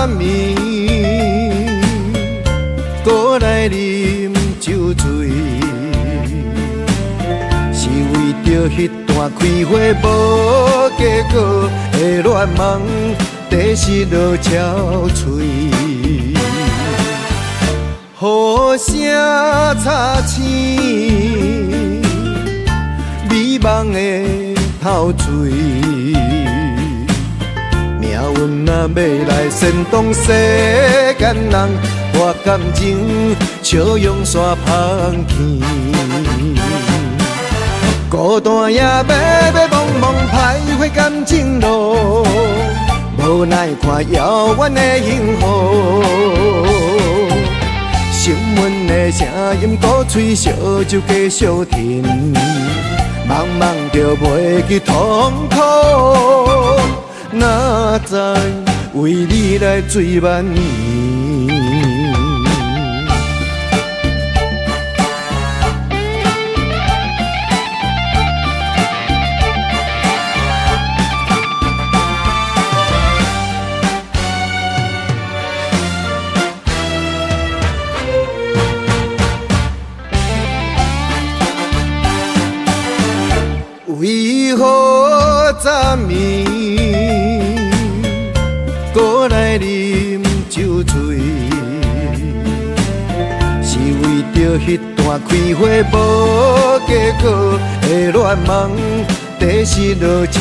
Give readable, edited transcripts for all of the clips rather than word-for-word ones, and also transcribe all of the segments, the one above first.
暝，搁来啉酒醉，是为着迄段开花无结果的恋梦，第时落憔悴。雨声擦青，美梦的透醉。命运若要来煽动世间人，我感情笑用煞芳气。孤单夜迷迷茫茫徘徊感情路，无奈看遥远的幸福。心阮的声音鼓吹，烧酒继续甜，茫茫就袂记痛苦。哪知为你来醉万年。为何昨暝搁来啉酒醉？是为着迄段开花无结果的恋梦，第时落憔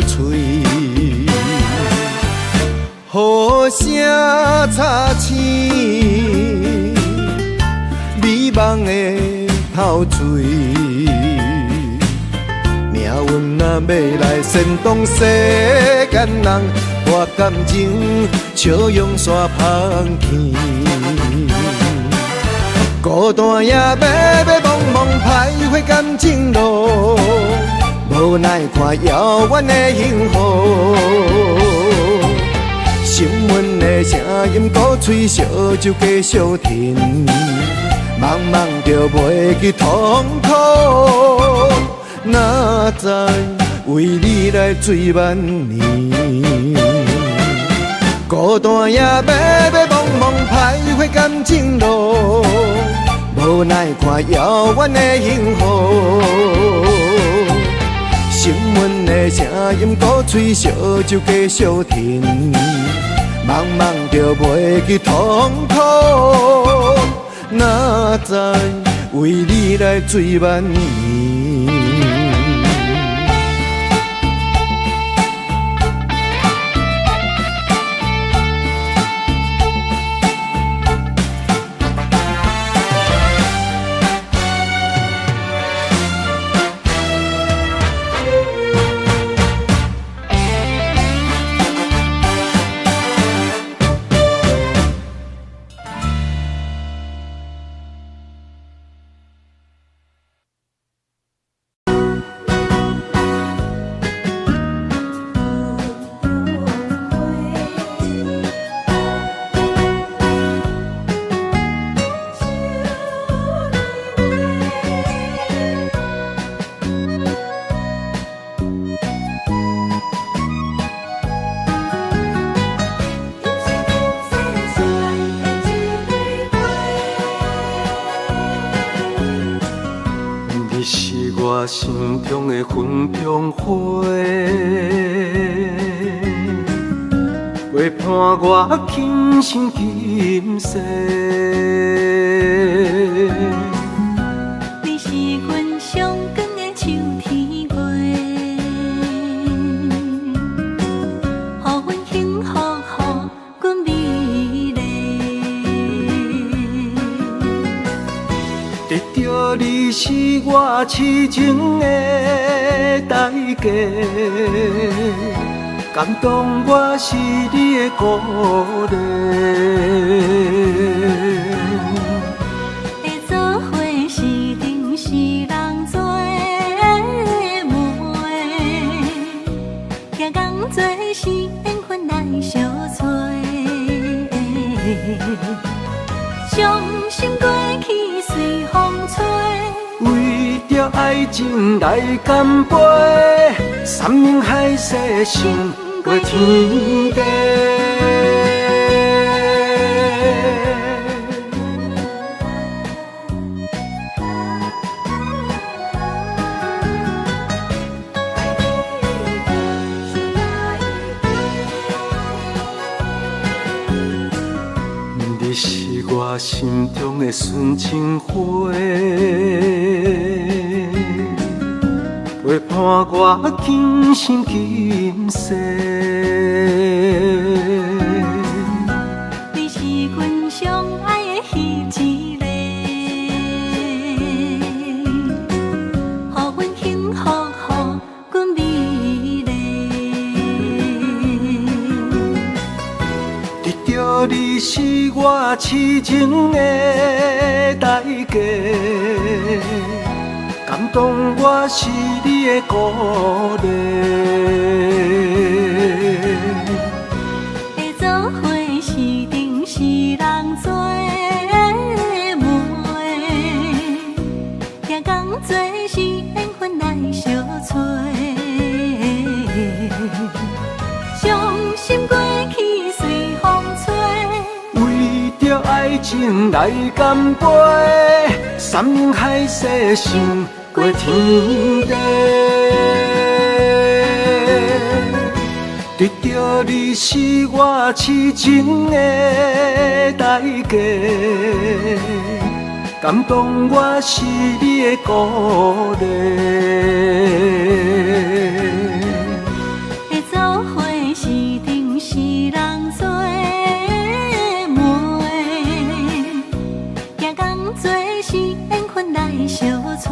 悴。雨声擦青，美梦的透醉。命运若要来煽动世间人，我感情笑用煞芳气。孤单夜迷迷茫茫徘徊感情路，无奈看遥远的幸福。心阮的声音鼓吹，烧酒继续甜，茫茫就袂记痛苦。哪知为你来醉万年，孤单夜迷迷茫茫徘徊感情路，无奈看遥远的幸福。心阮的声音鼓吹，烧酒继续甜，茫茫就袂记痛苦。哪知为你来醉万年。我心中的云中花，陪伴我今生今世。你是阮上光的秋天月，予阮幸福，予阮美丽。得到你是我痴情的代价，感动我是你的鼓励。会做伙是定是人做梦，行工做是缘分来相找。伤心过去随风吹。为着爱情来干杯，山盟海誓，心过天地。我心中的纯情花，陪伴我今生今世。你是阮上爱的彼一个，予阮幸福，予阮美丽。得到你是我痴情的代价，感动我是你的鼓励。会做伙是定是人做媒，行工做是缘分来相找。伤心过去随风吹。为着爱情来干杯，山盟海誓想过天地。得到你是我痴情的代价，感动我是你的鼓励。会做伙是定是人做媒，行工做是缘分来相找。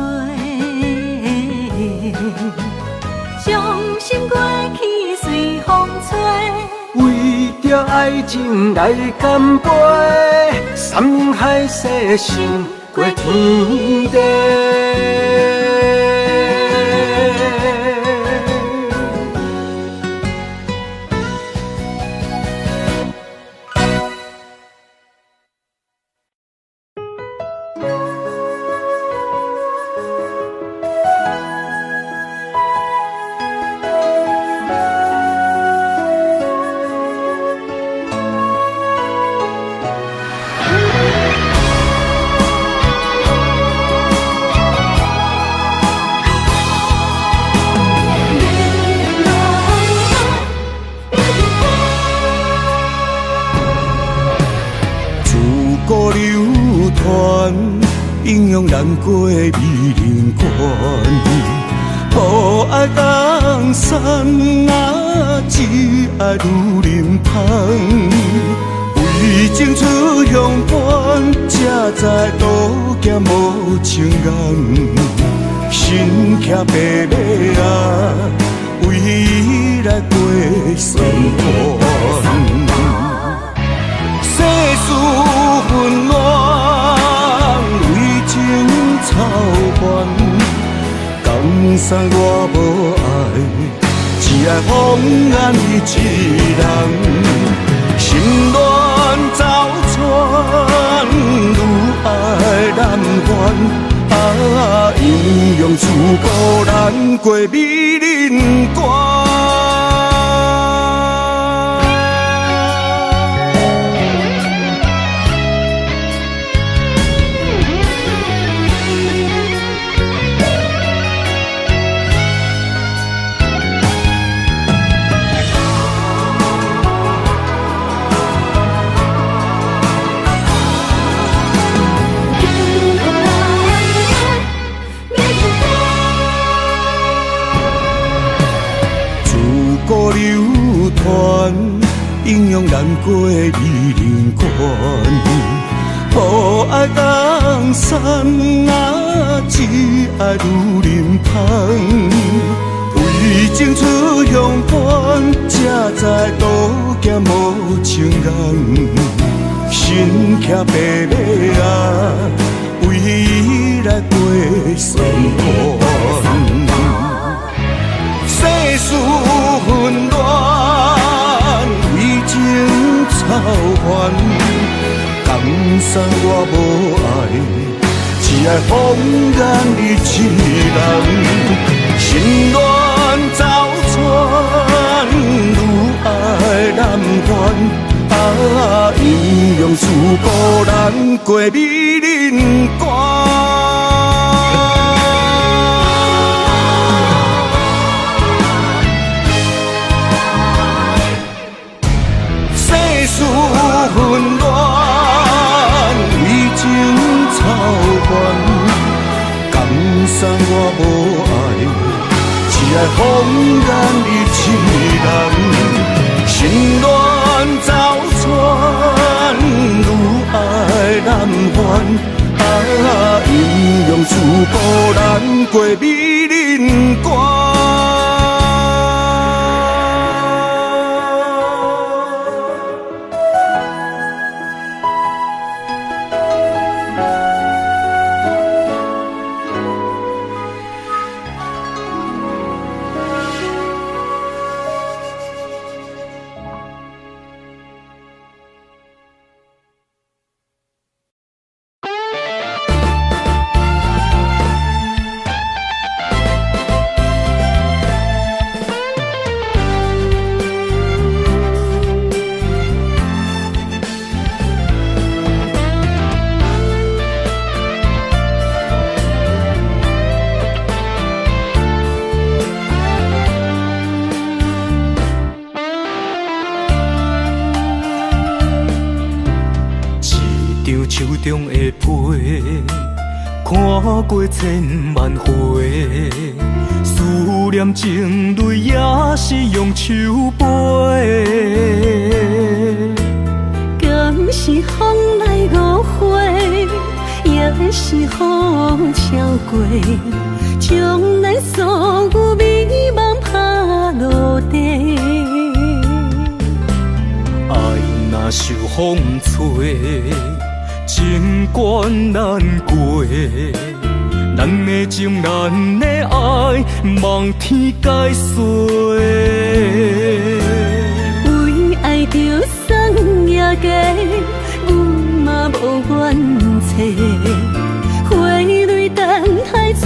伤心过去随风吹，为着爱情来干杯，山盟海誓想过天地。英勇难过美人关，无爱江山啊，只爱女人芳。为情出乡关，才知路行无情眼。身骑白马啊，为伊来过酸寒。世事纷乱，为情操烦，江山我无爱，只爱风眼伊一人。心乱走窜，愈爱难还。啊，英勇自古难过美人关。流传英勇难过美人关，无爱江山啊，只爱女人芳。为情出乡关，才知路行无情眼。身骑白马啊，为伊来过酸寒。世事纷乱，为情操烦，江山我无爱，只爱风眼伊一人。心乱走窜，愈爱难还。啊，英勇自古难过美人关。纷乱，算我无爱，只爱风干你一人，心乱走转，愈爱难还。阴阳处无咱过美人关。手中的杯，看过千万回，思念情泪也是用手杯。敢是风来误会，也是风超过，将咱所有美梦拍落地。爱若受风吹，情关难过，咱的情，咱的爱，望天解说。为爱着送也嫁，阮嘛无怨切。花蕊等待春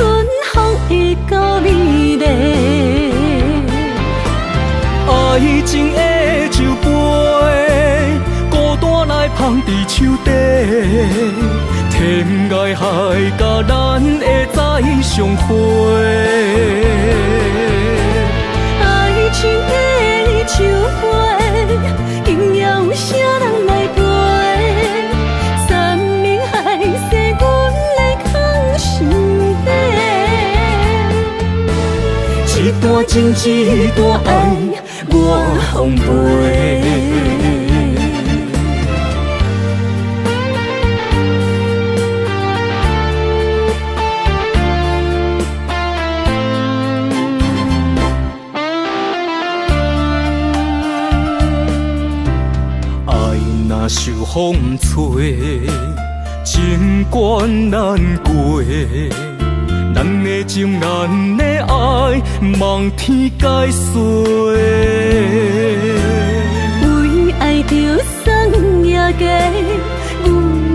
风会到美丽。爱情的酒杯，孤单来放伫手底。天涯海角，咱会再相会。爱情的酒杯，应要有啥人来陪？山明海誓，阮来扛心底。一段情，一段爱，我奉陪。受风吹，情关难过，咱的情，咱的爱，望天解说。为爱着送也嫁，阮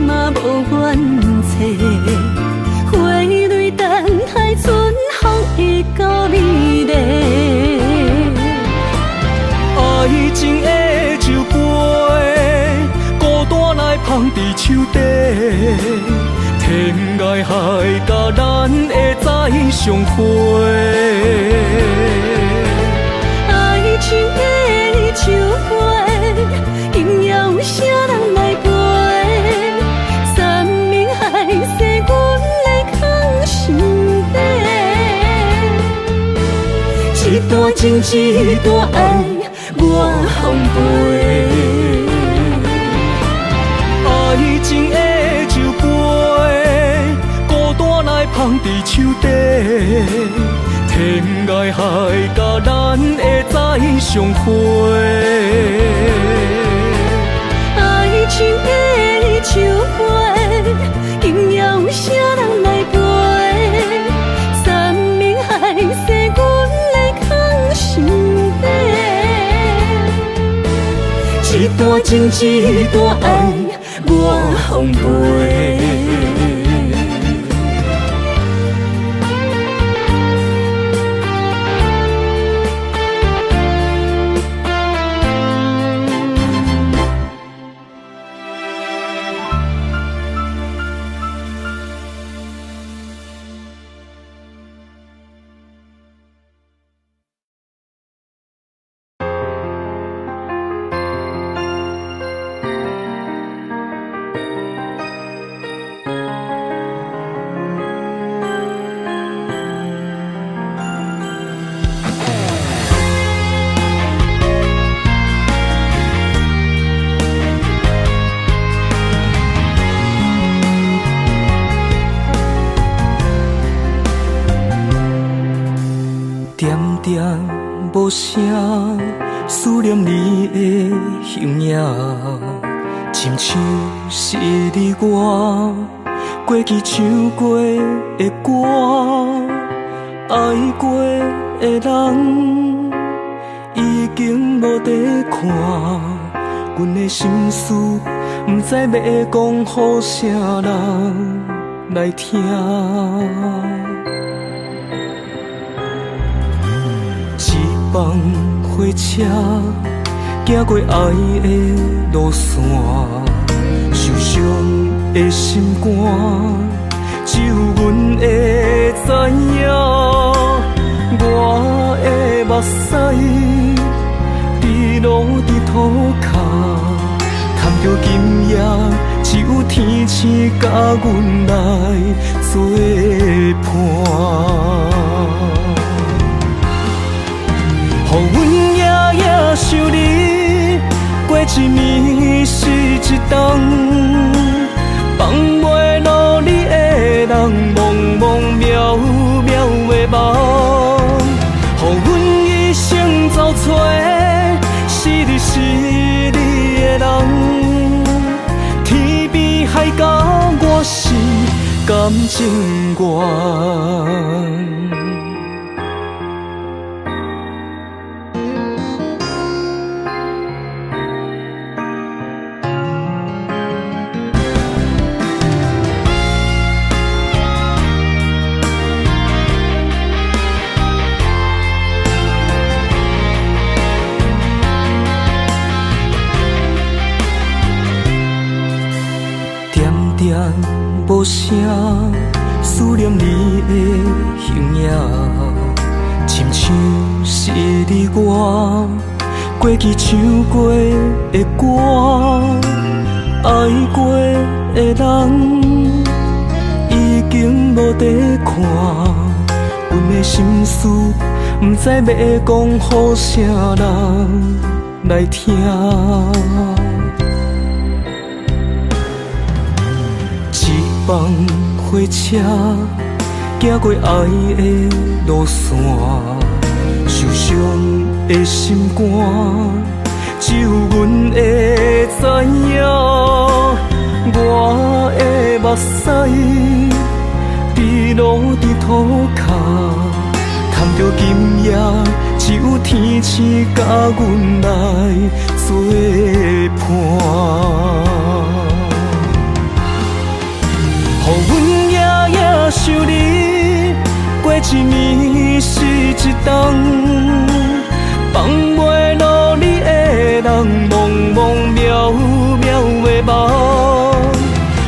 嘛无怨切。花蕊等待春风会到美丽。爱情的酒杯，放伫手底，天涯海角，咱会再相会。爱情的酒杯，应要有啥人来陪？山明海誓，阮来扛心底。一段情，一段爱，我奉陪。爱情的酒杯，孤单来放伫手底。天涯海角，咱会再相会。爱情的酒杯，应要有啥人来陪？山明海誓，阮来扛心底。一段情，一段爱，我奉陪。点点无声，思念你的形影，亲像是你我过去唱过的歌，爱过的人已经无得看，阮的心事不知要讲予啥人来听。一帮火车行过爱的路线，受伤的心肝只有阮会知影。我的目屎滴落伫土骹，叹着今夜只有天星甲阮来作伴。予阮夜夜想你，过一暝是一冬，放袂落你的人，茫茫渺渺的梦。予阮一生走找，是你是你的人，天边海角我是感情愿。无声，思念你的形影，亲像是你我过去唱过的歌，爱过的人已经无得看，阮的心事不知要讲予啥人来听。放火车行过爱的路线，受伤的心肝只有阮会知影。我的目屎滴落伫土骹，叹着今夜只有天星甲阮来作伴。予阮夜夜想你，过一暝是一冬，放袂落你的人，茫茫渺渺的梦。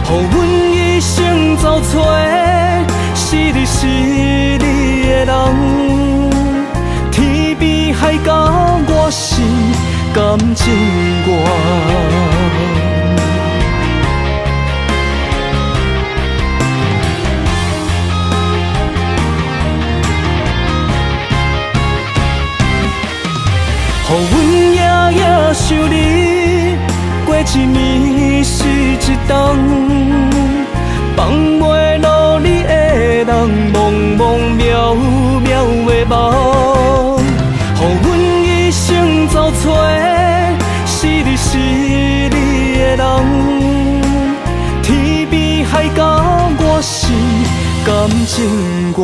予阮一生走找，是你是你的人，天边海角我是感情愿。予阮夜夜想你，过一暝是一冬，放袂落你的人，茫茫渺渺的梦。予阮一生走找，是你是你的人，天边海角我是感情愿。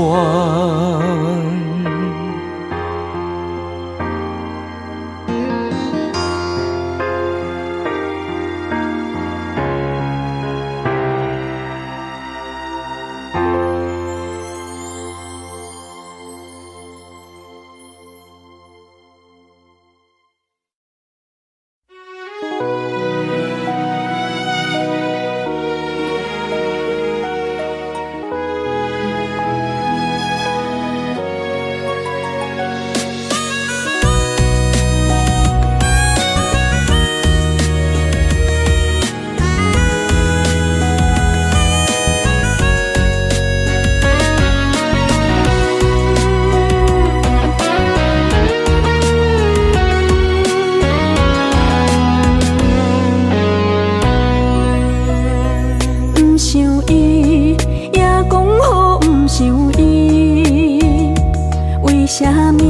什么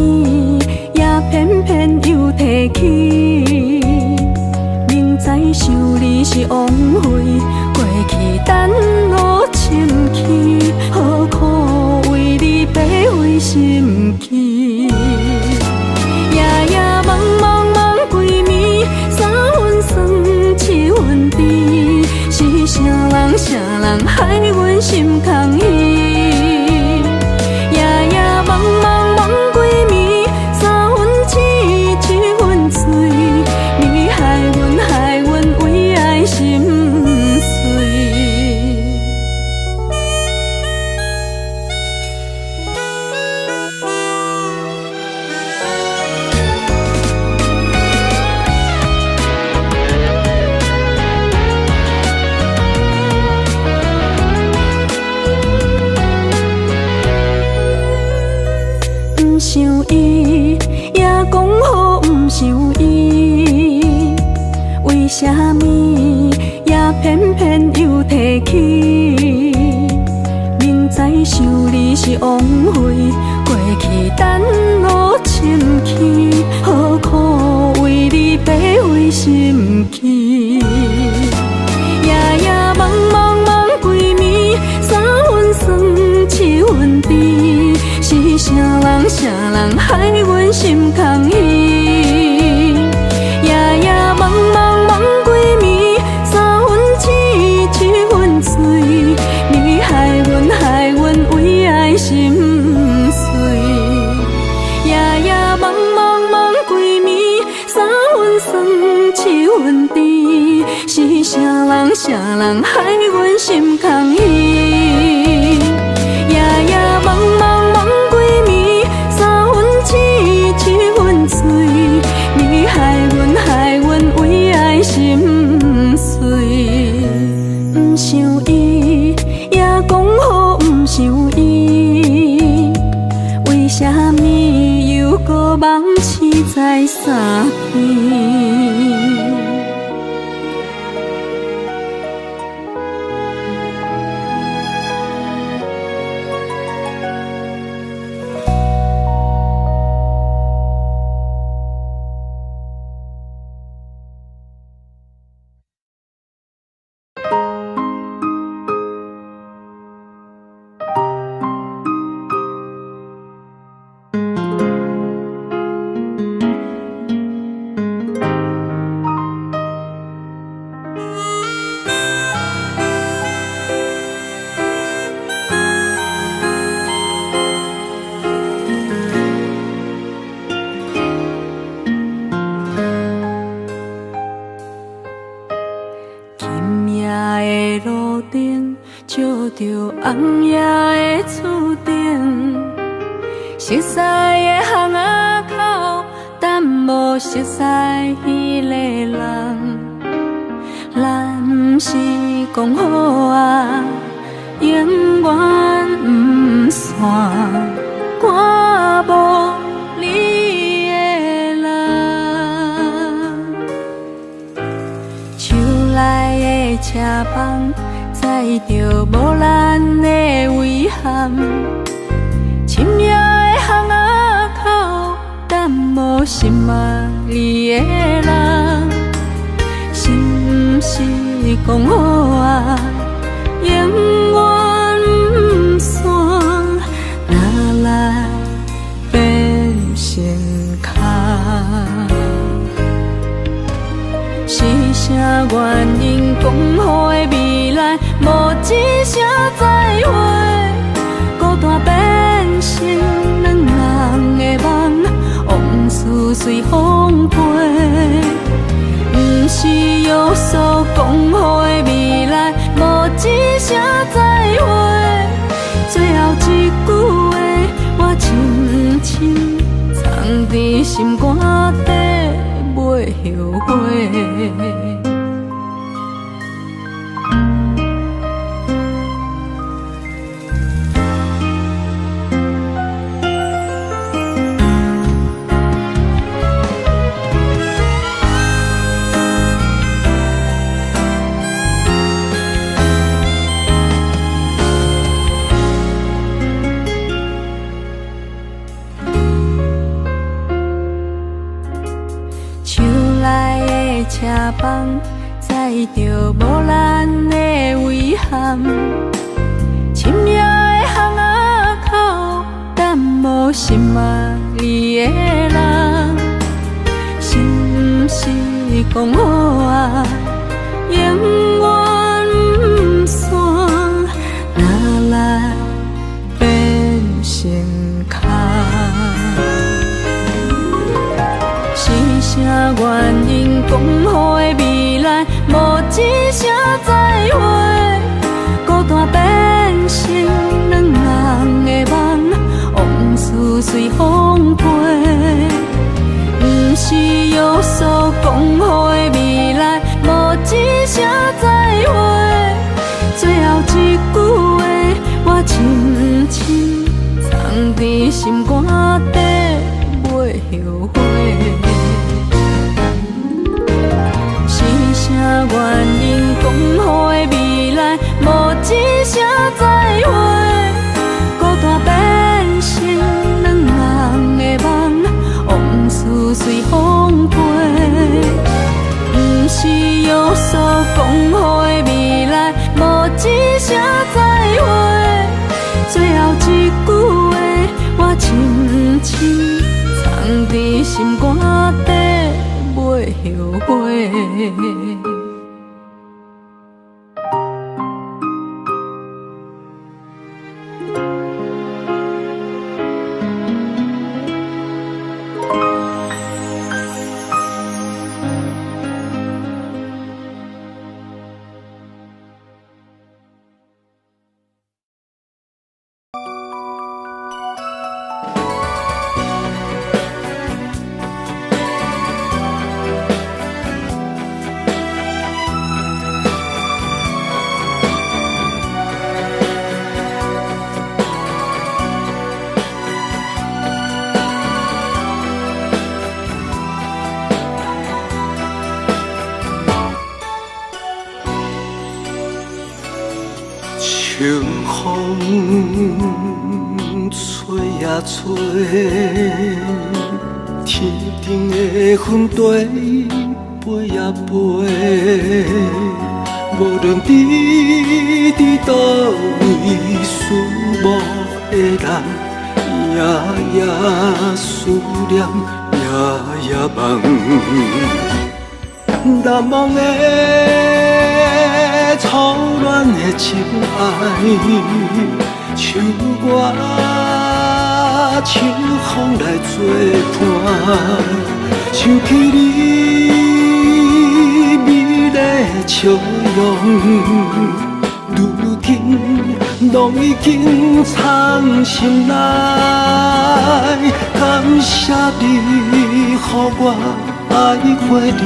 也偏偏又提起？明知想你是枉费，过去等我深去，何苦为你白费心机？夜夜茫茫茫几暝，三分酸七分甜，是啥人害阮心空虚？茫茫茫几暝，三分痴，七分醉，你害阮为爱心碎。不想伊，也讲好不想伊，为什么也偏偏又提起？明知想你是枉费，过去等我深去，何苦为你白费心机？夜夜茫茫茫几暝，三分酸七分甜，是啥人害阮心空虚？夜夜茫茫茫几暝，三分痴，七分醉，你害阮为爱心碎。夜夜茫茫茫几暝，三分酸七分甜，是啥人害阮心空虚？夜夜茫茫茫几暝，三分痴，七分醉，你害阮为爱心碎。不想伊，也讲好不想伊，为什么又搁忘记在三天？红叶的厝顶，熟悉的巷仔口，等无熟悉迄个人。咱不是讲好啊，永远不散，看无你的人。手内的车房，载着无咱的遗憾。深夜的巷仔口，等无心爱你的人。是不是讲好啊，永远不散，哪来变成空？是啥原因讲好的未来，无一声再会，孤单变成两人的梦，往事随风飞。不是约束讲好的未来，无一声再会，最后一句话我深深藏在心肝底，袂后悔。放，载着无咱的遗憾。深夜的巷仔口，等无心爱你的人，是毋是讲好啊？永远不散，哪来变成空？是啥原因讲好的未来，无一声再会，孤单变成两人的梦，往事随风飞。不是约束讲好的未来，无一声再会，最后一句话我深深藏在心肝底，袂后悔。是啥原因讲好的未来，无一声再会，孤单变成两人的梦，往事随风飞。不是约束讲好的未来，无一声再会，最后一句话我深深藏在心肝底，袂后悔。秋风吹呀吹，天顶的云堆飞呀飞，无论你伫倒位，思慕的人夜夜思念，夜夜梦，难忘的初恋的情爱，像我秋风来作伴，想起你美丽的笑容，如今拢已经藏心内，感谢你，予我爱过你。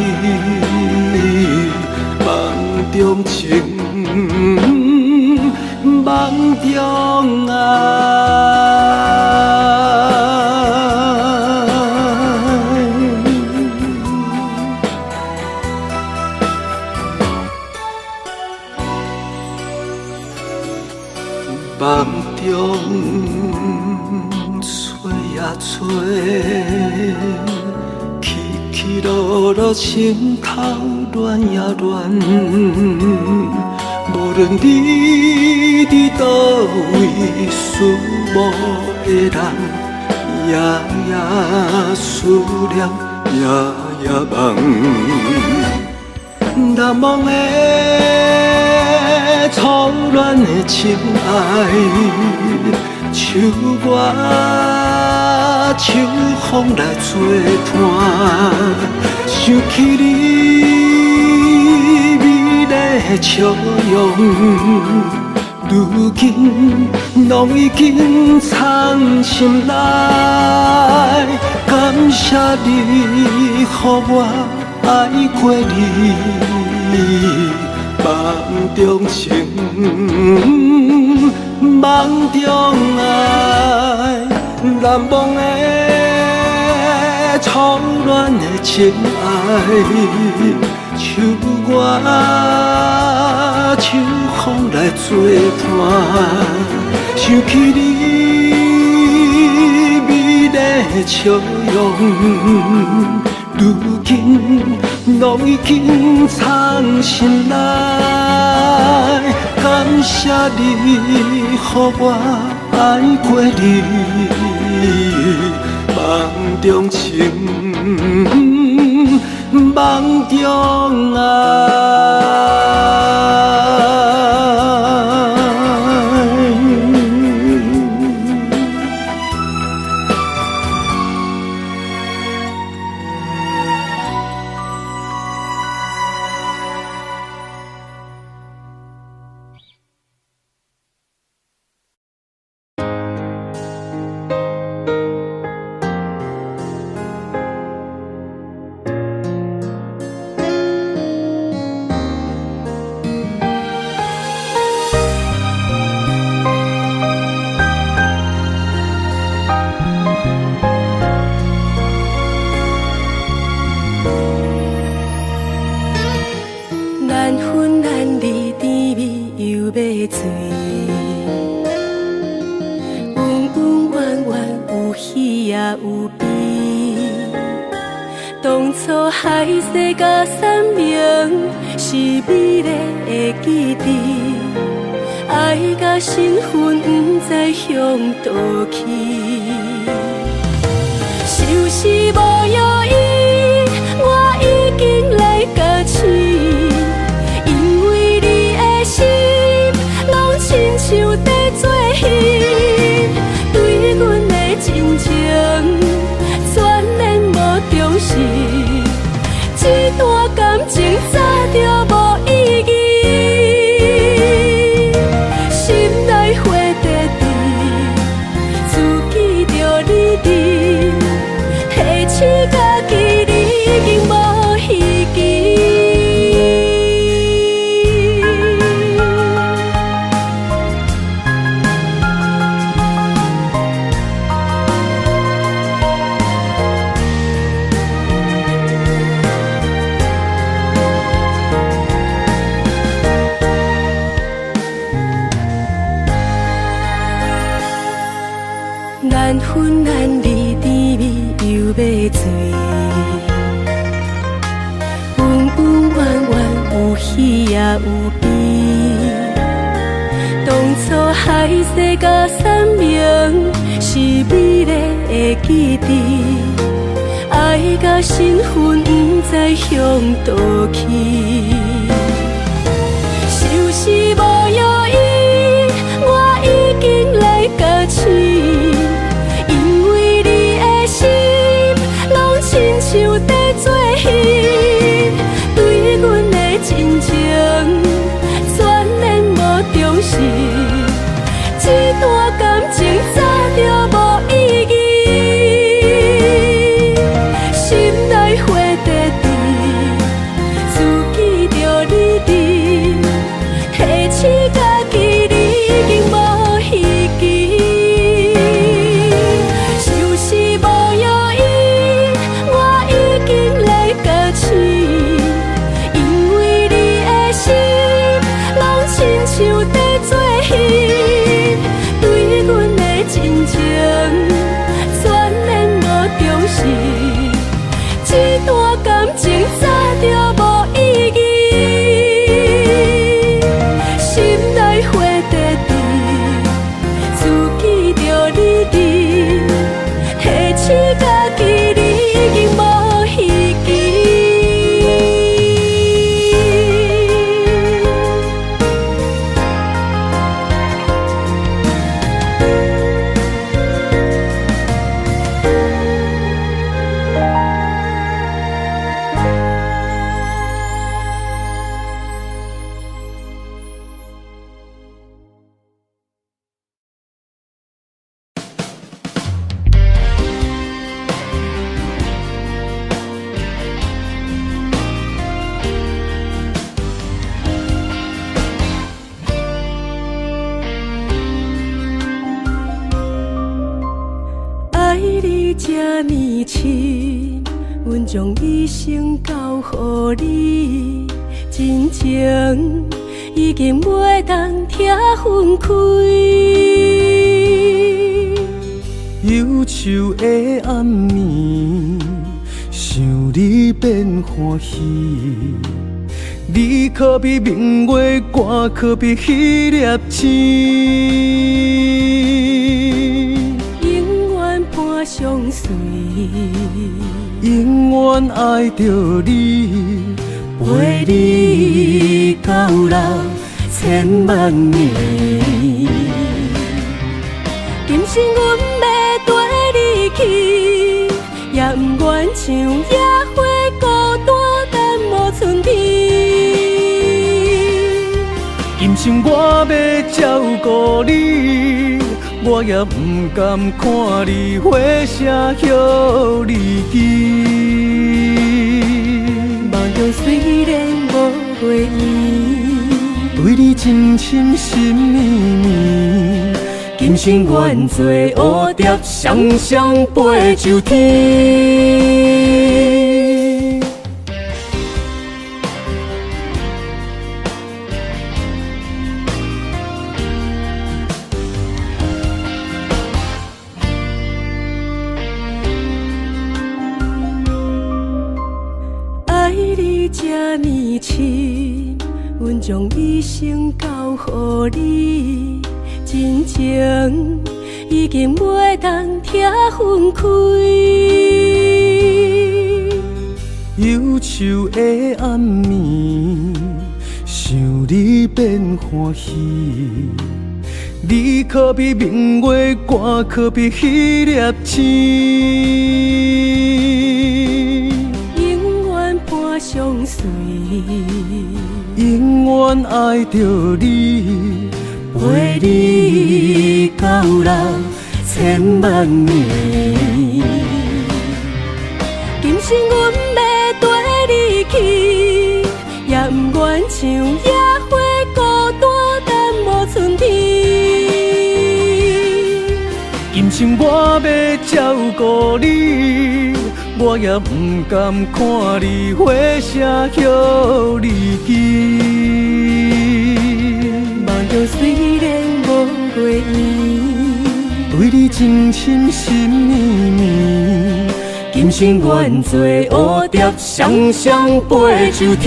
梦中情，梦中爱。梦中吹呀吹。起落落，心头乱呀乱。无论你伫倒位，思慕的人，夜夜思念，夜夜梦。难忘的初恋的情爱，像我。秋风来作伴，想起你美丽的笑容，如今拢已经藏心内。感谢你，予我爱过你，梦中情，梦中爱。难忘的初恋的情爱，像我秋风来作伴，想起你美丽的笑容，如今拢已经藏心内，感谢你，予我爱过你，梦中情，梦中爱。海誓甲山盟是美丽的记忆，爱甲身份不知向倒去，就是无药医，我已经来甲醒，因为你的心拢亲像在做戏，对阮的真情全然无重视。这段感情早就无意义，心内花在地，自记着你伫，提醒家己你已经无希冀。难分难离，甜蜜又要醉，温温暖暖有喜也有悲。当初海誓甲山盟是美丽的记忆，爱甲身份不知向倒去，就是无药医，我已经来甲醒。亲像在做戏，对阮的真情全然无重视，这段感情早就无意义，心内花在地，自记着你伫，提醒家己你已经无希冀，就是无药医。因为你的心拢亲像在做戏，对阮的真情全然无重视，这段感情早就无意义，心内花在地，自记着你伫，提醒家己你已经无希冀。这呢深，阮将一生交予你，真情已经袂当听分开。忧愁的暗暝，想你变欢喜，你可比明月歌，可比迄粒星。永远伴相随，永远爱着你，陪你到老千万年。今生阮要跟你去，也不愿像野花孤单等无春天。今生我要照顾你，我也不甘看你花谢许你记。梦中虽然无月圆，对你真心心绵绵，今生愿做蝴蝶，双双飞上天。爱你这呢深，阮将一生交予你，真情已经袂当听分开。忧愁的暗暝，想你变欢喜，你可比明月歌，可比迄粒星。永远伴相随，永远爱着你，陪你到老千万年。今生阮要跟你去，也不愿像野花孤单等无春天。今生我要照顾你，我也不甘看你花谢许你记。梦中虽然无月圆，对你真心心绵绵，今生愿做蝴蝶，双双飞上天。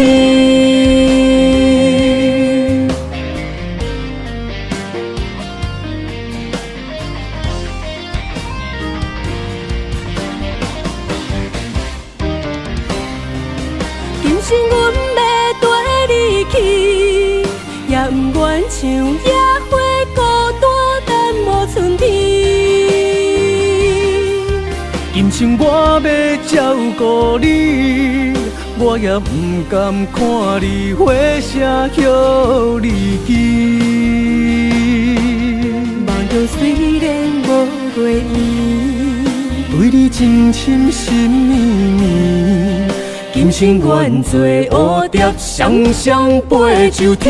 今生阮要跟你去，也不愿像野花孤单等无春天。今生我要照顾你，我也不甘看你花谢许你记。梦中虽然无月圆，对你真心心绵绵，今生愿做蝴蝶，双双飞上天。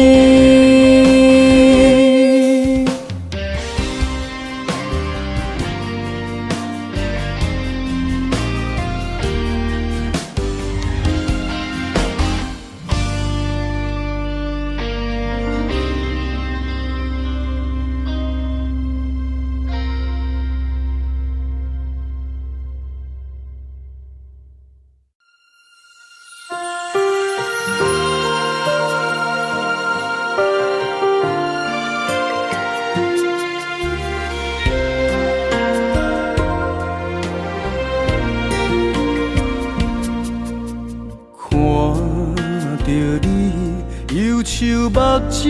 目睭，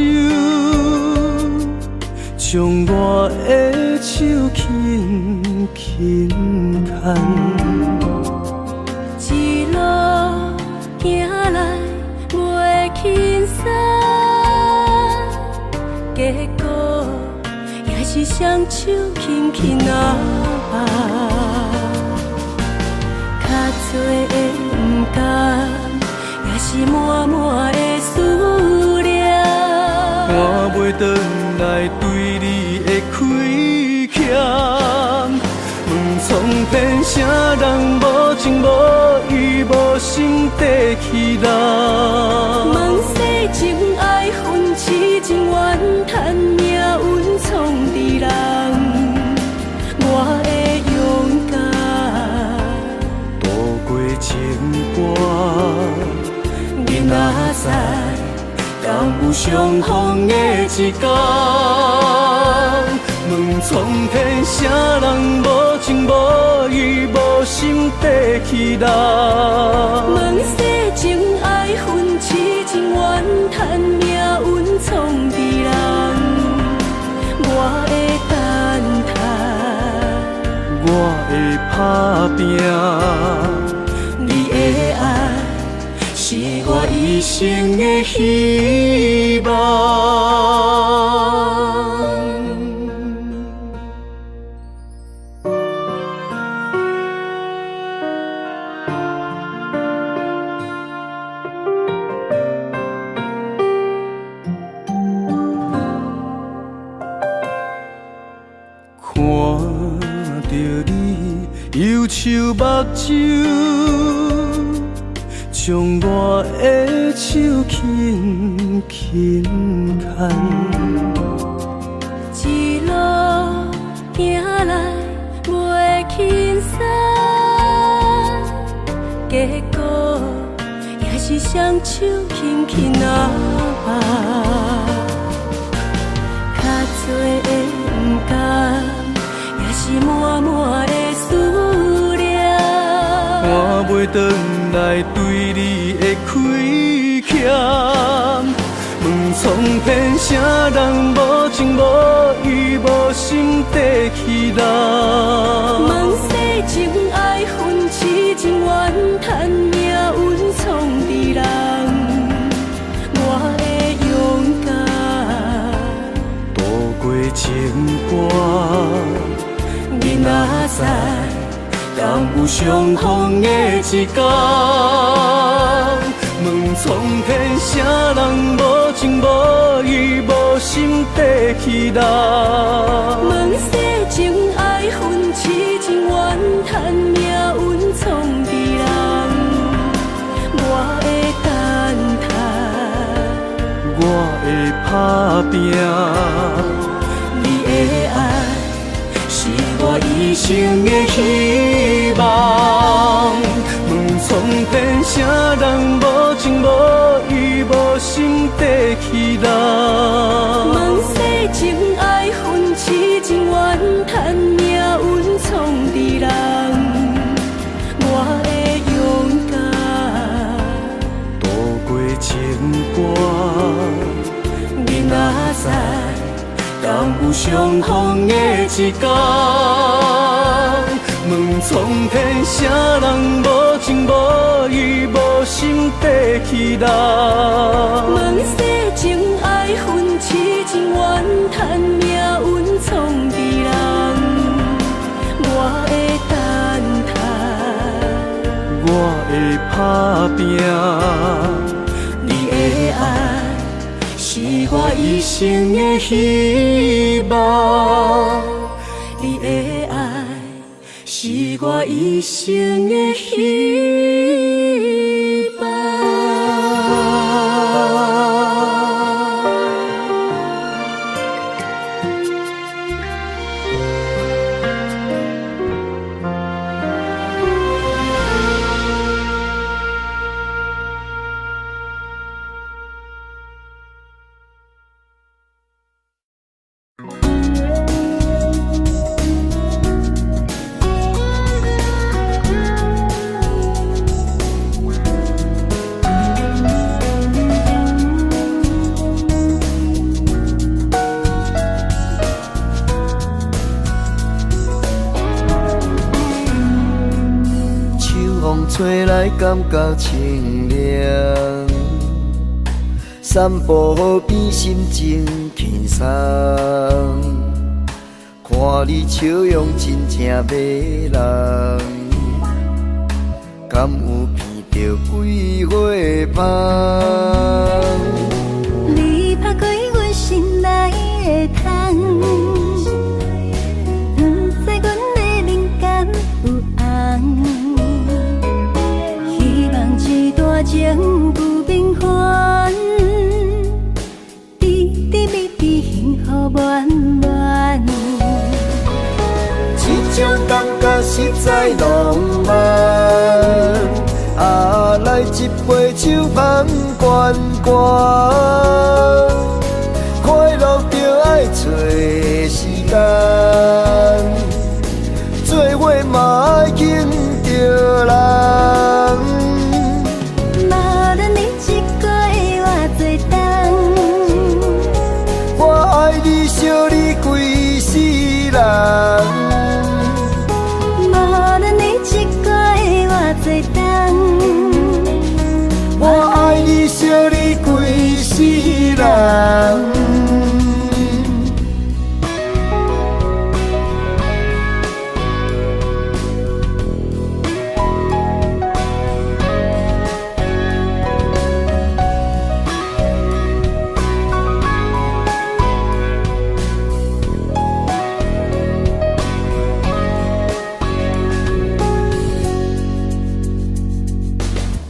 将我的手轻轻牵。一路行来袂轻松，结果也是双手轻轻握。较多的不甘，也是满满的思念。我袂转来对你的亏欠，问苍天啥人无情无义无心地去人？问世情爱分痴情愿叹命运创治人，我的勇敢渡过情歌。囡仔知，敢有相逢的一天？问苍天，啥人无情无义，无心地去人？问世情爱分痴情怨叹，命运创治人。我会等待，我会打拼，你的爱是我一生的希望。忧愁目睭，将我的手轻轻牵。一路行来袂轻松，结果也是双手轻轻啊握，较多的不甘，也是满满的思念。看袂转来对你的亏欠，问苍天，啥人无情无义，无心地去人？问世情爱分痴情怨叹，命运创治人。我会勇敢渡过情关，囡仔知，敢有相逢的一天？问苍天，啥人无情无义，无心地去人？问世情爱分痴情怨叹，命运创治人。我会等待，我会打拼，你的爱是我一生的希望。问苍天，啥人无情无义，无心地去人？问世情爱分痴情怨叹，命运创治人。我会勇敢渡过情关，囡仔知，敢有相逢的一天？问苍天，啥人无情无义，无心地去人？问世情爱分痴情怨叹，命运创治人。我会等待，我会打拼，你的爱是我一生的希望。你的爱是我一生的希望。吹来感觉清凉，散步好比心情轻松。看你笑容真正迷人，敢有闻到桂花香？你拍开阮心内的窗，知阮的灵感有红。希望这段情不平凡，甜甜蜜蜜幸福满满。这种感觉实在浪漫，一杯酒放悬悬，快乐就爱找时间，做伙嘛爱敬着人。无论你一个偌多冬，我爱你惜你规世人。无论你一个偌多冬，我爱你惜你规世人。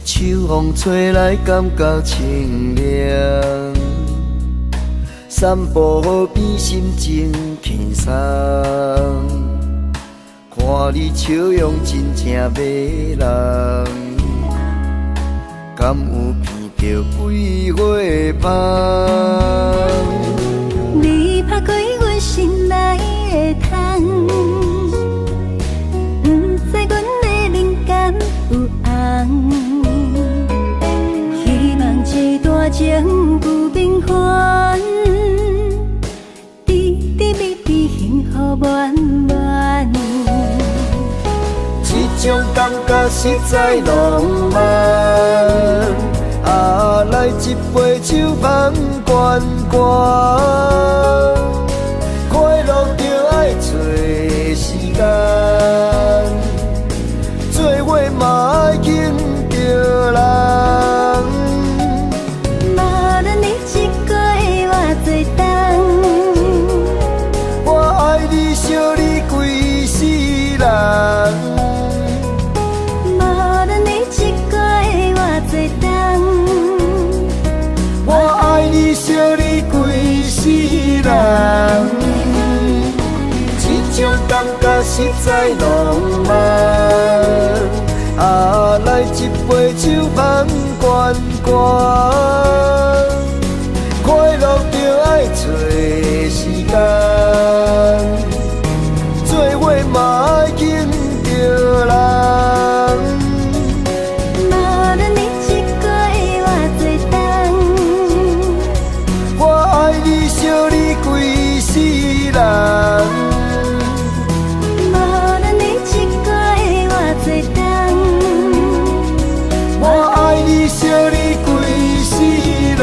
秋风吹来，感觉清凉，散步好比心情轻松。看你笑容真正迷人，敢有闻到桂花香？你拍开阮心内的窗，不知阮的灵感有红。希望这段情有明欢，甜甜蜜蜜，幸福满满。这种感觉实在浪漫。啊，来一杯酒放悬悬，快乐就爱找时间，做伙嘛爱敬着人。无论你一个偌多冬，我爱你惜你规世人。无论你一个偌多冬，我爱你惜你规世人。这种感觉实在浪漫。啊，来一杯酒放悬悬，快乐就爱找时间，做伙嘛爱敬着人。无论你一个偌多冬，我爱你惜你规世人。无论你一个偌多冬，我爱你惜你规世人。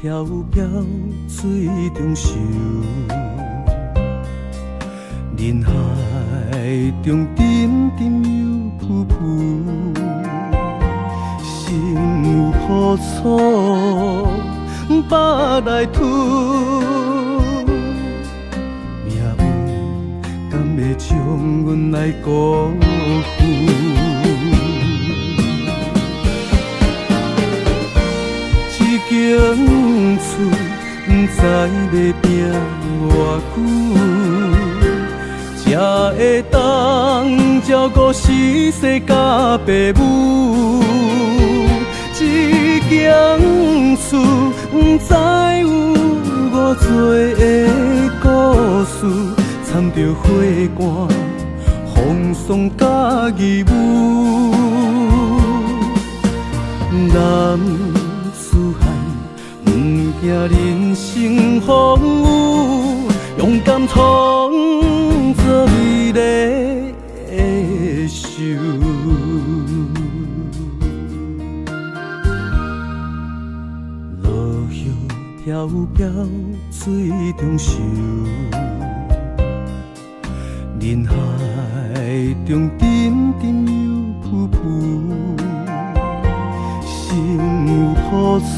飘飘水中游，人海中点点又浮浮，心有苦楚把来吐，命运敢会将阮来辜负？一间厝，不知要拼偌久，才会当照顾逝世甲爸母。一间厝，不知有偌多的故事，掺着花汗、风霜甲义务。男惊人生风雨，勇敢创造美丽的秀。落叶飘飘水中游，人海中沉沉又浮浮，心有苦楚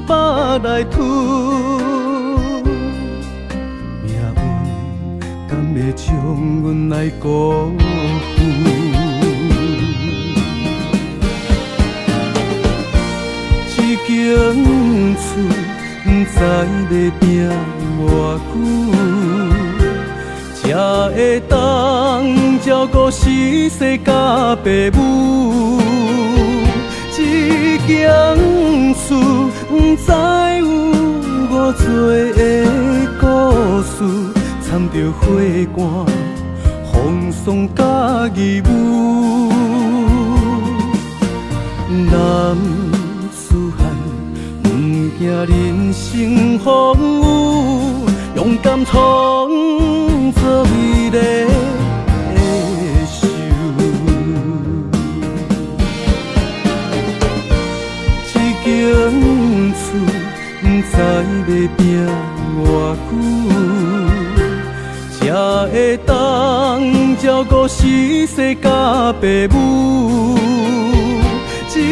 把来吐，命运敢会将阮来辜负？一间厝，不知要拼偌久，才会当照顾世世甲爸母。一间厝，不知有偌多的故事，掺着花汗、风霜甲义务。男子汉，不惊人生风雨，勇敢创造美丽的秀。一间厝，不知要拼偌久，才会当照顾世世甲爸母。一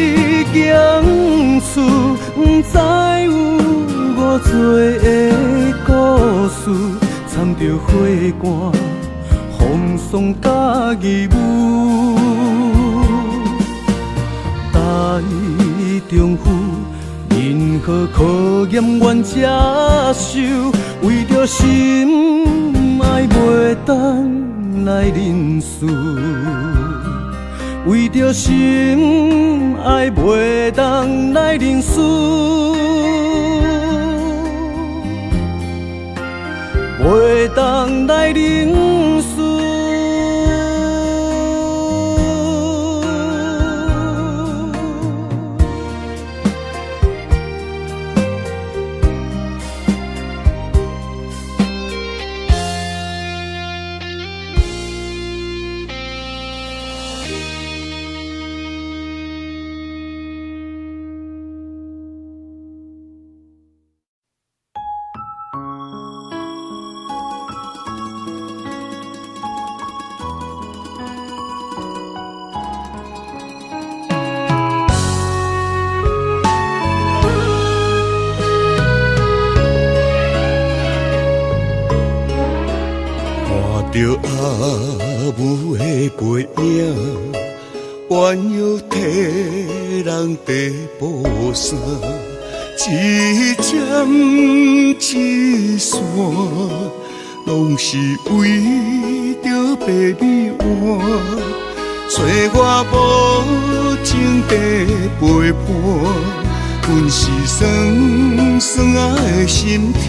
间厝，不知有偌多的故事，掺着花汗、风霜甲义务。大丈夫，任何考验愿接受，为着心爱袂当来忍受。为着心爱袂当来认输，袂当来认输。着阿母的背影，弯腰替人地补衫，一针一线，拢是为着爸米碗。找我无情地陪伴，阮是酸酸的心痛，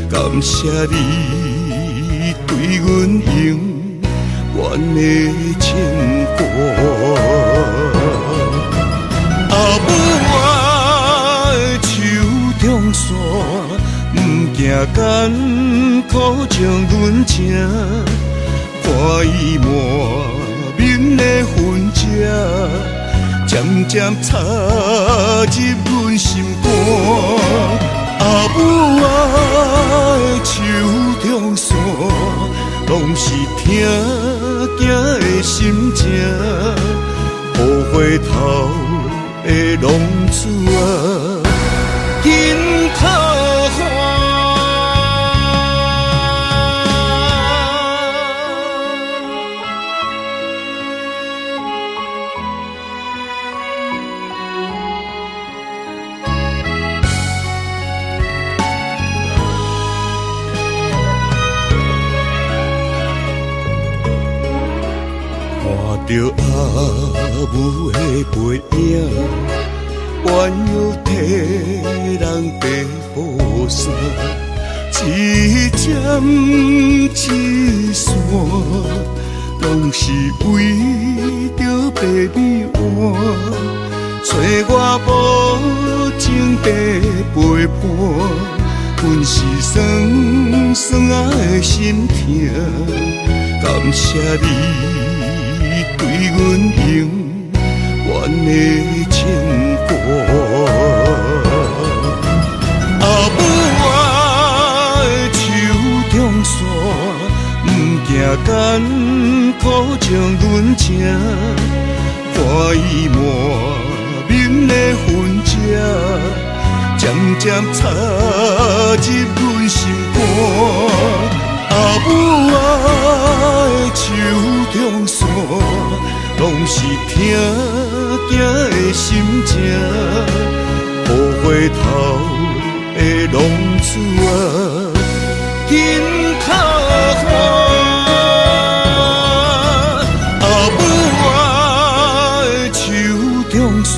感谢你。对阮永远的牵挂，阿母我的手中线，不惊艰苦将阮情，看伊满面的痕迹，渐渐插入阮心肝。阿母我的手中线，拢是听囝的心情，雨回头的浪子啊，紧讨还。着阿母的背影，弯腰替人地补衫，一针一线，拢是为着爸米碗。找我无情地陪伴，阮是酸酸的心痛，感谢你。对阮永远的牵挂。艰苦将阮情，看伊满面的痕迹，渐渐插入阮心肝。阿母啊的手中线，拢是疼囝的心情。雨回头的浪子啊，紧靠岸。阿母啊的手中线，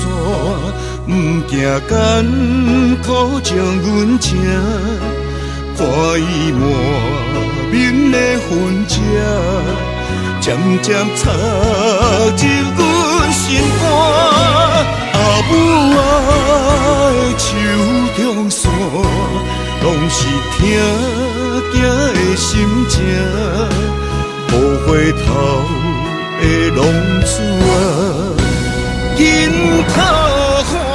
毋惊艰苦将阮情，看伊满面的痕迹，渐渐插入阮心肝。阿母啊的手中线，拢是疼囝的心情。雨回头的浪子啊，紧靠岸。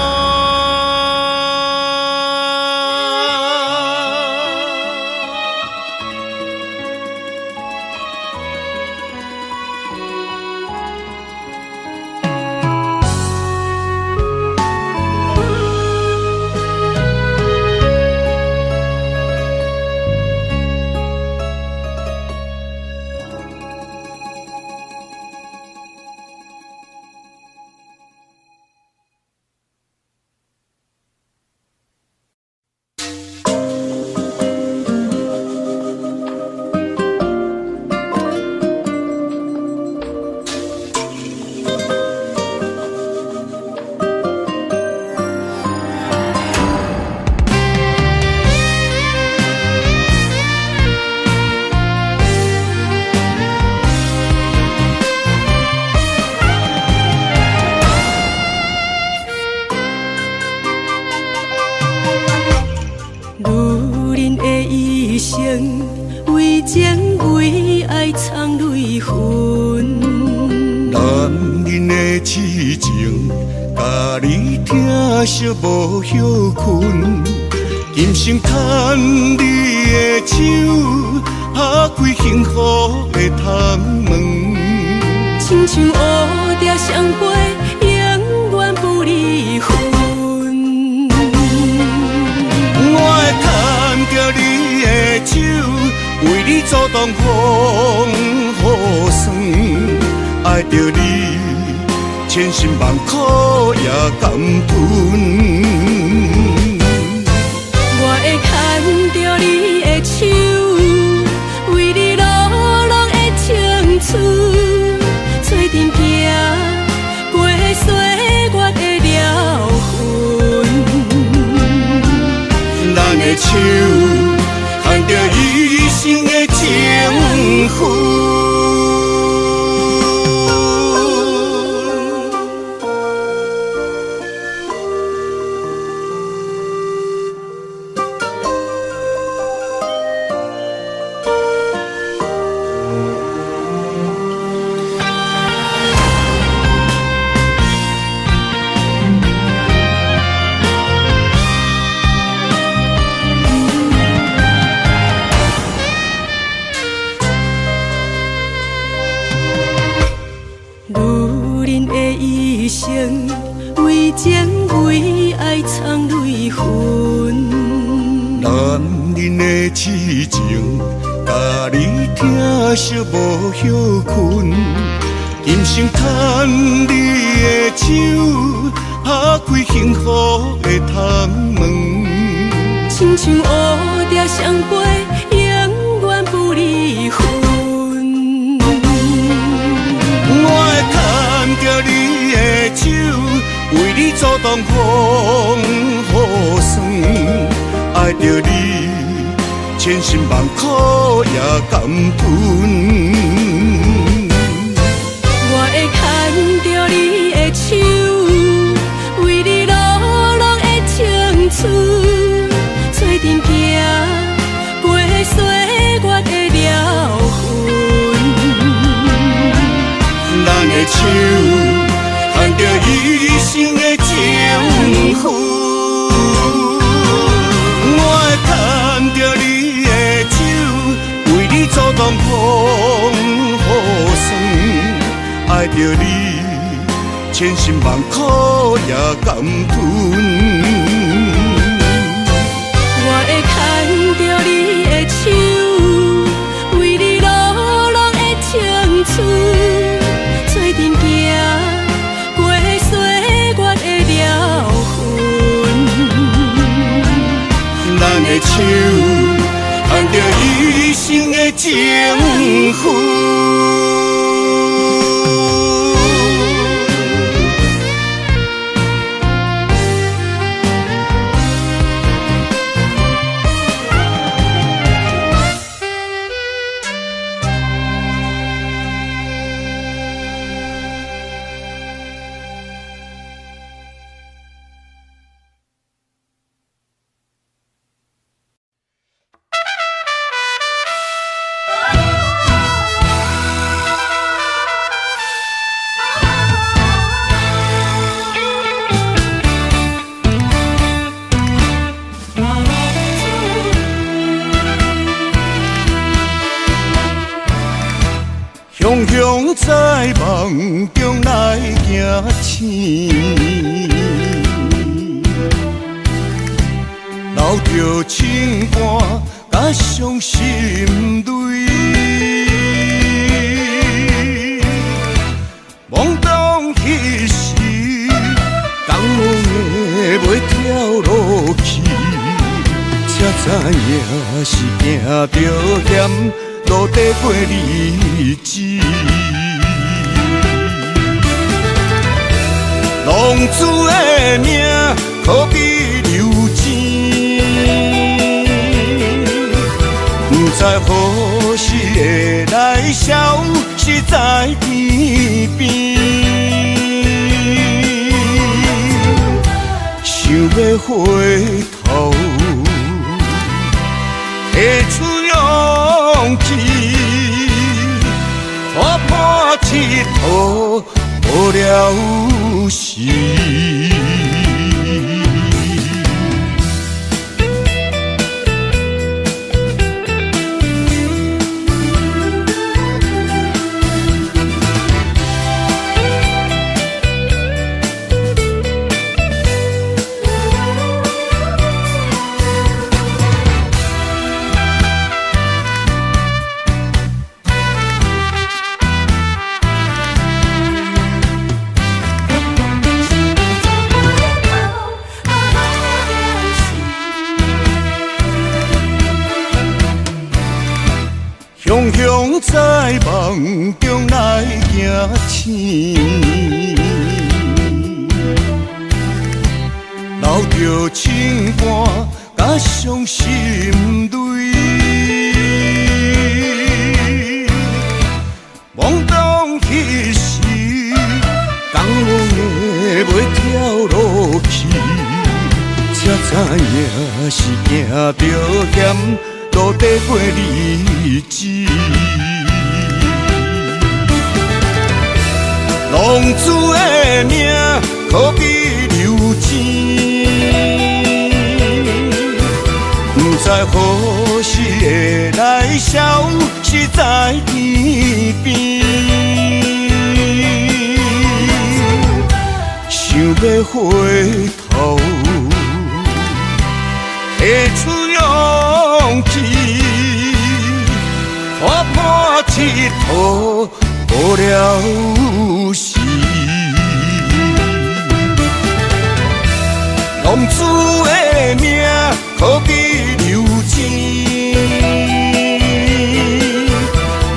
为情为爱藏泪痕，男人的痴情，甲你疼惜无歇困。今生牵你的手，打开幸福的窗门。亲像乌蝶相陪，永远不离分。我会牵着你的手，为你阻挡风雨霜，爱着你，千辛万苦也甘吞。我会牵着你的手，为你流浪的青春，做阵行过岁月的疗痕。咱的手牵着一生的情分。为情为爱藏泪痕，男人的痴情，甲你疼惜无歇困。今生牵你的手，打开幸福的窗门。亲像乌蝶相陪，永远不离分。我会牵着你的手，为你阻挡风雨霜，爱着你，千辛万苦也甘吞。我会牵着你的手，为你流浪的青春，做阵行过岁月的疗痕。咱的手牵着一生的情分，我会牵着你的手，为你阻挡风你，千辛万苦也甘吞。我会牵着你的手，为你落落的青春，做阵行过岁月的疗痕。咱的手牵着一生的情分。雄雄在梦中来行醒，留着情歌甲伤心泪。懵懂彼时，感恩的袂跳落去，才知影是行着险。路底过日子，浪子的命可比流钱，不知何时会来消失在天边。想要回头，提出勇气，踏破铁土无了时。雄雄在梦中来行醒，留着情歌甲伤心泪。懵懂彼时，感恩的袂跳落去，才知影是行着险。路底过日子，浪子的命可比流钱，不知何时会来消失在天边。想要回头，提出勇气，踏破铁土无了时。浪子的命可比流钱，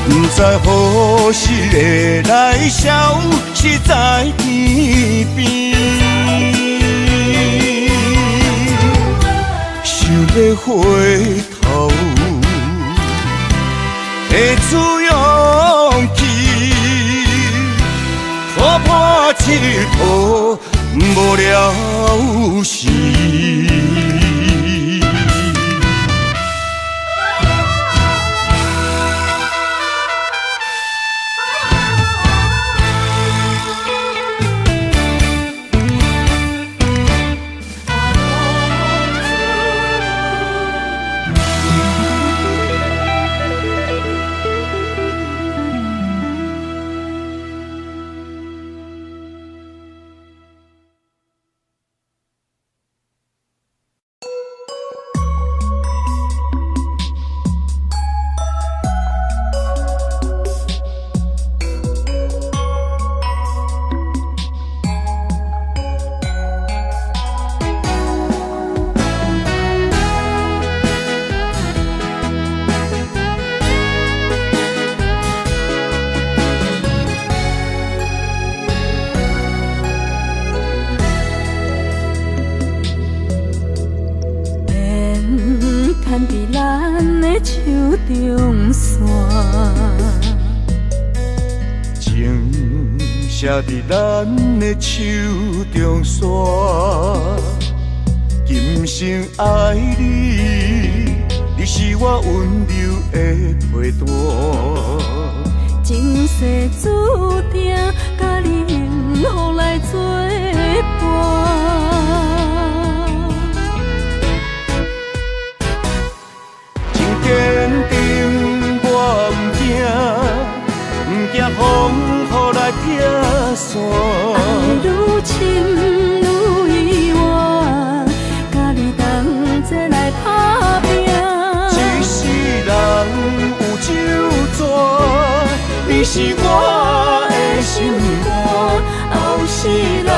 不知何时会来消失在天边。想要回头，提出勇气，踏破铁土无了时。树中线。情写伫咱的手中线，今生爱你，你是我温柔的陪伴。前世注定，甲你幸福来作伴。真坚定，我唔惊，唔惊风雨来拆散。爱愈深愈意外，甲你同齐来打拼。一世人有酒泉，你是我的心肝。后世人，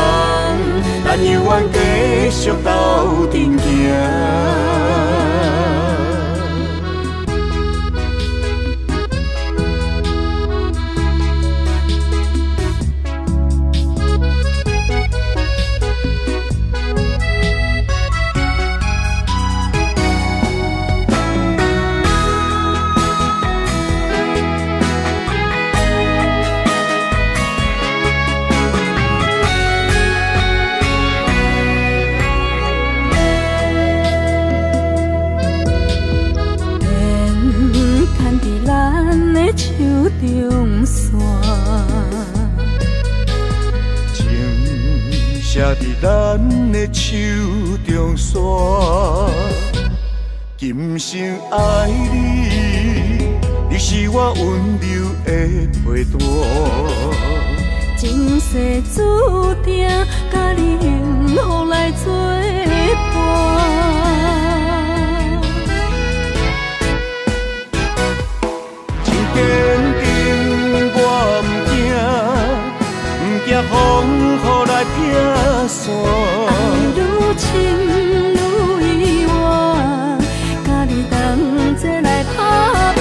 咱永远继续斗阵行。树中线，情写伫咱的手中线，今生爱你，你是我温柔的陪伴。前世注定，甲你幸福来作伴。坚定，我唔惊，唔惊风雨来拆散。爱愈深愈意外，甲你同齐来打拼。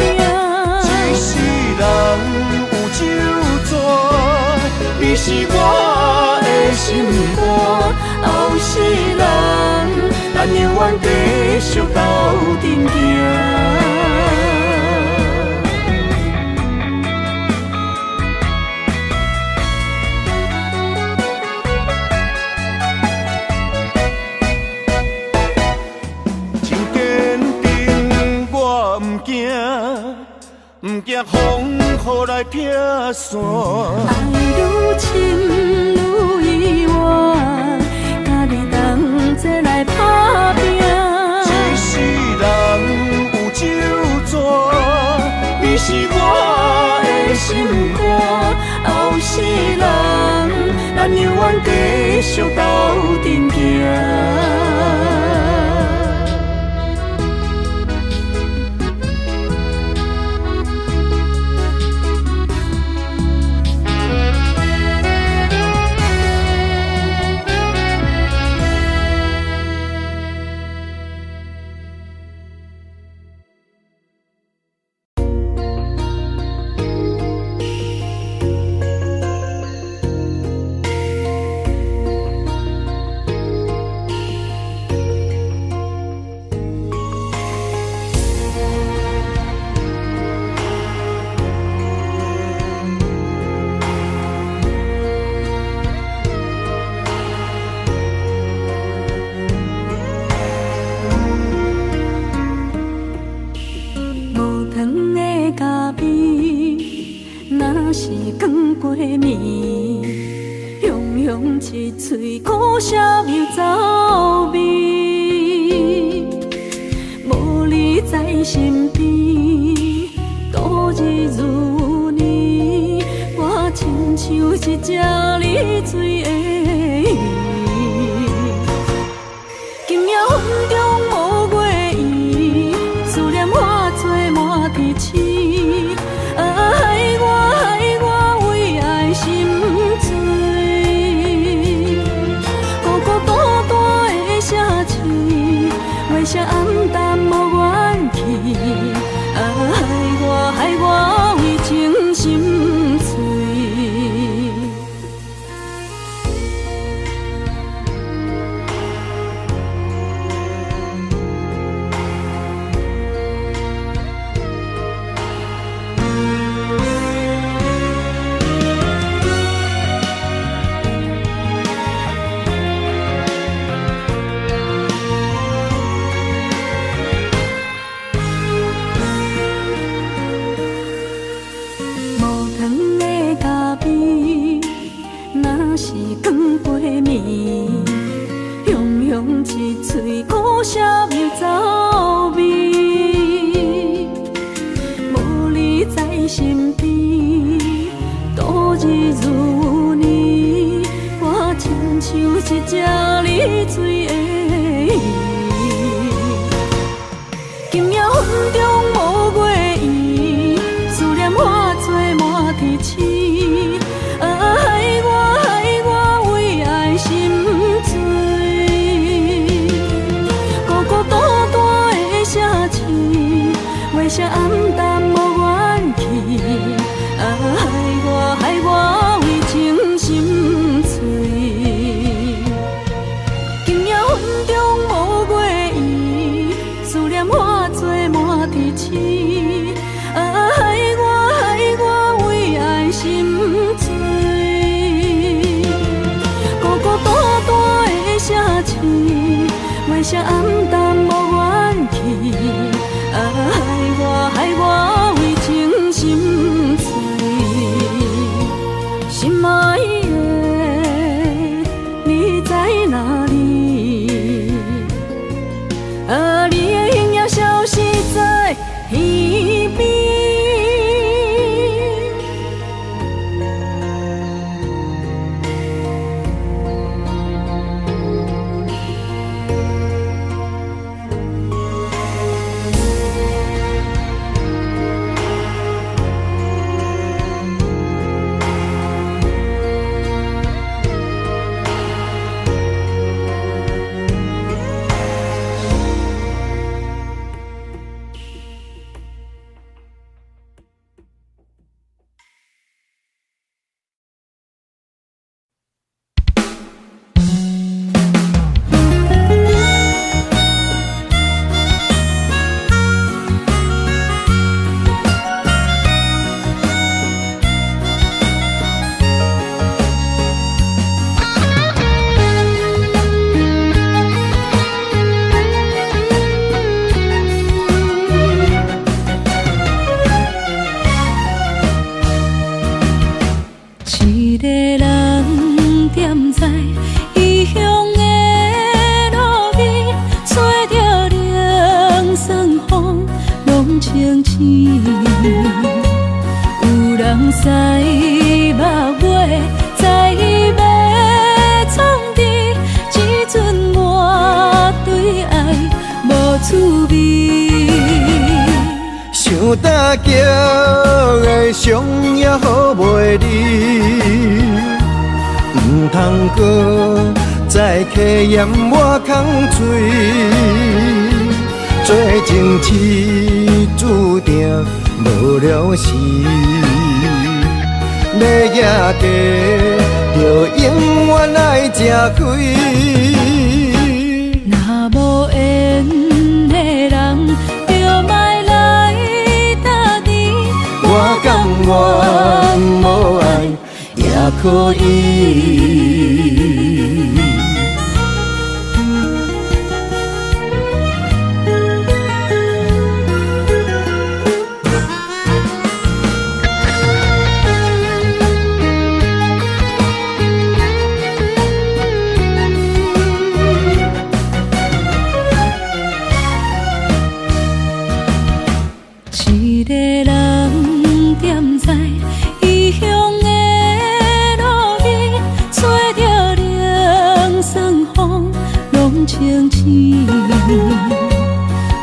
一世人有酒泉，你是我的心肝。后世人，咱永远继续斗阵行。唔惊风雨来拆散，爱愈深愈意外，甲你同齐来打拼。一世人有酒泉，你是我的心肝。后世人，咱永远继续斗阵行。是光过暝，雄雄一嘴苦涩又走味。无你在身边，度日如年，我亲像一只离水的鱼。今夜风中无月圆，思念化作满地星。害我为爱心醉，孤孤单单的城市，月色暗淡无元气。害我为情心碎。雄雄一嘴古色又走味，无你在身边，度日如年，我亲像一只溺水的鱼。今夜云中无月圆，思念化作满天星。害我为爱心醉，孤孤单单的城市，月色暗淡无元气。害我为情心碎。今夜云中无月圆，思念化作满天星。害我为爱心醉。月色暗淡无元气，害我为情心碎，心爱的你在哪里？你的影也消失在天边。叫的伤也好袂离，唔通搁再去嫌我空嘴，做情痴注定无了时，要野家就永远爱吃亏。若无缘的人，就莫来搭你。我甘愿无爱也可以。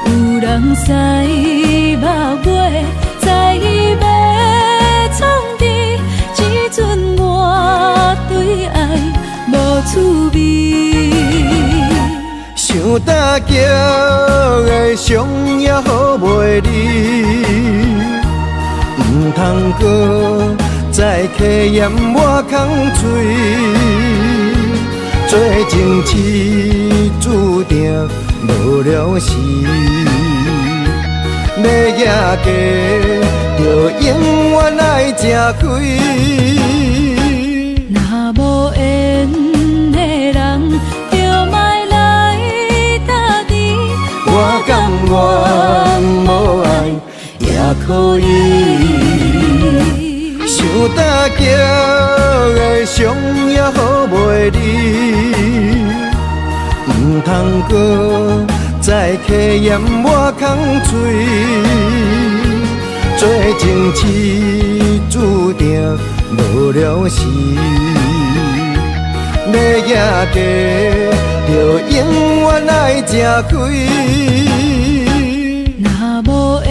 有人使目月，在要创治，只准我对爱无滋味。想搭桥的伤也好袂离，唔通搁再去嫌我空嘴。做情痴注定无了时，要野家就永远爱吃亏。若无缘的人，就莫来搭你。我甘愿无爱也可以。想搭桥的伤也好袂离。通过，再考验我空嘴。做情痴注定无了时，要野家就永远爱吃亏。若无缘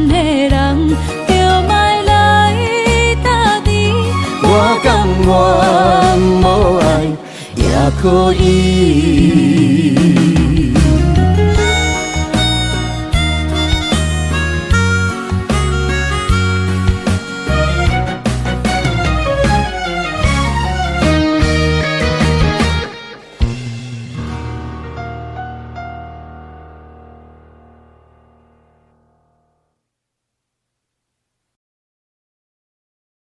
的人，就莫来打滴。我甘愿无爱也可以。